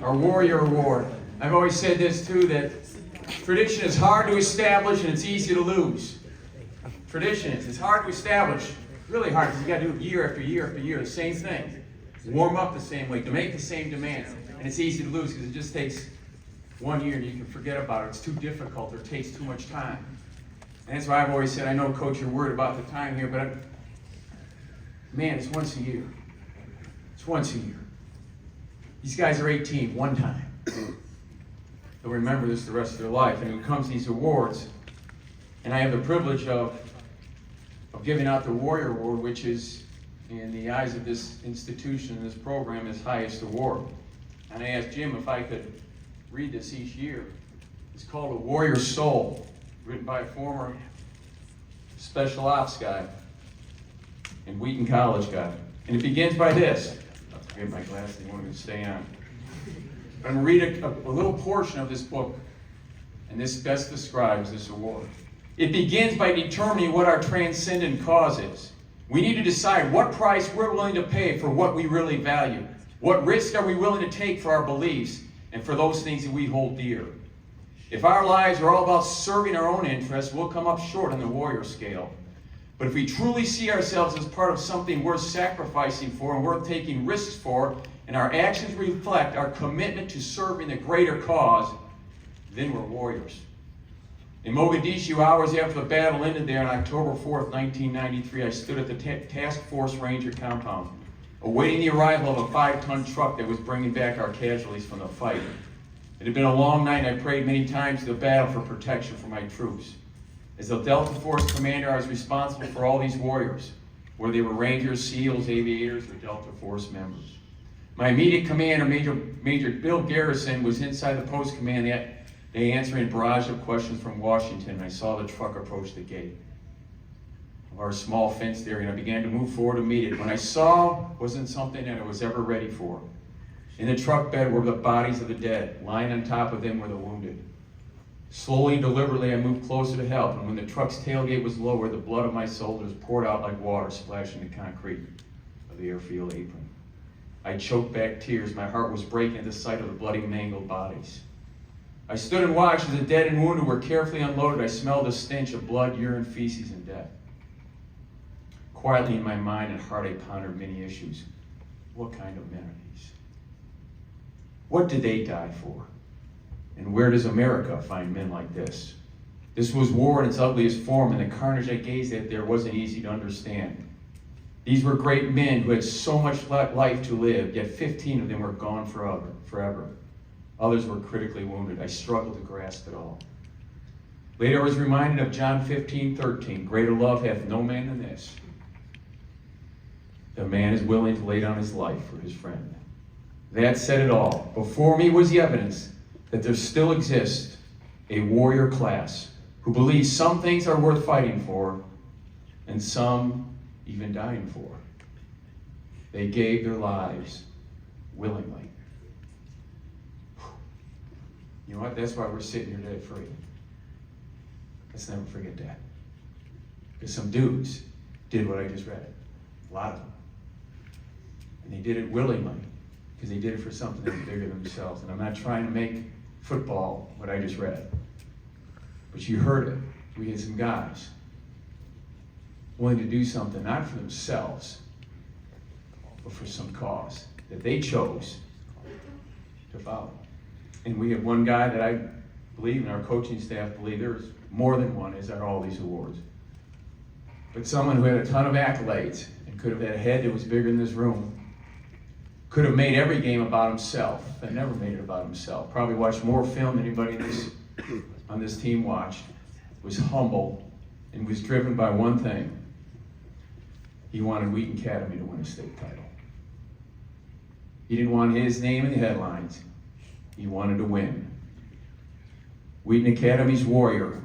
our Warrior Award. I've always said this too, that tradition is hard to establish and it's easy to lose. Tradition is, it's hard to establish, really hard, because you got to do it year after year after year, the same thing. Warm up the same way, to make the same demands. And it's easy to lose because it just takes 1 year and you can forget about it. It's too difficult or it takes too much time. And that's why I've always said, I know, Coach, you're worried about the time here, but man, it's once a year. It's once a year. These guys are 18, one time. They'll remember this the rest of their life. And when it comes to these awards, and I have the privilege of giving out the Warrior Award, which is, in the eyes of this institution, this program, his highest award. And I asked Jim if I could read this each year. It's called A Warrior Soul, written by a former special ops guy and Wheaton College guy. And it begins by this. I'll forget my glasses, they want me to stay on. I'm going to read a little portion of this book, and this best describes this award. It begins by determining what our transcendent cause is. We need to decide what price we're willing to pay for what we really value. What risk are we willing to take for our beliefs and for those things that we hold dear? If our lives are all about serving our own interests, we'll come up short on the warrior scale. But if we truly see ourselves as part of something worth sacrificing for and worth taking risks for, and our actions reflect our commitment to serving the greater cause, then we're warriors. In Mogadishu, hours after the battle ended there on October 4th, 1993, I stood at the Task Force Ranger compound, awaiting the arrival of a 5-ton truck that was bringing back our casualties from the fight. It had been a long night, and I prayed many times to the battle for protection for my troops. As the Delta Force commander, I was responsible for all these warriors, whether they were Rangers, SEALs, aviators, or Delta Force members. My immediate commander, Major Bill Garrison, was inside the post command that day answering a barrage of questions from Washington, and I saw the truck approach the gate of our small fenced area, and I began to move forward to meet it. What I saw wasn't something that I was ever ready for. In the truck bed were the bodies of the dead. Lying on top of them were the wounded. Slowly and deliberately, I moved closer to help, and when the truck's tailgate was lowered, the blood of my soldiers poured out like water splashing the concrete of the airfield apron. I choked back tears. My heart was breaking at the sight of the bloody, mangled bodies. I stood and watched as the dead and wounded were carefully unloaded. I smelled the stench of blood, urine, feces, and death. Quietly in my mind and heart, I pondered many issues. What kind of men are these? What did they die for? And where does America find men like this? This was war in its ugliest form, and the carnage I gazed at there wasn't easy to understand. These were great men who had so much life to live, yet 15 of them were gone forever. Others were critically wounded. I struggled to grasp it all. Later I was reminded of John 15:13. Greater love hath no man than this. The man is willing to lay down his life for his friend. That said it all. Before me was the evidence that there still exists a warrior class who believes some things are worth fighting for and some even dying for. They gave their lives willingly. You know what? That's why we're sitting here today free. Let's never forget that. Because some dudes did what I just read. A lot of them. And they did it willingly. Because they did it for something that was bigger than themselves. And I'm not trying to make football what I just read. But you heard it. We had some guys willing to do something, not for themselves, but for some cause that they chose to follow. And we have one guy that I believe, and our coaching staff believe, there's more than one, is at all these awards. But someone who had a ton of accolades and could have had a head that was bigger than this room, could have made every game about himself, but never made it about himself. Probably watched more film than anybody on this team watched, was humble, and was driven by one thing. He wanted Wheaton Academy to win a state title. He didn't want his name in the headlines. He wanted to win. Wheaton Academy's warrior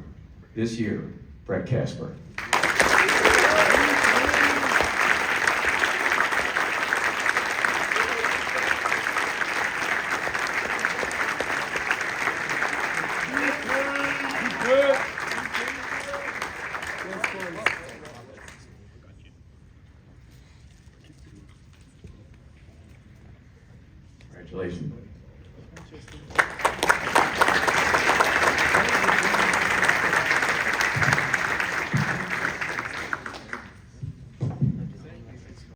this year, Brett Casper. Congratulations, buddy. system.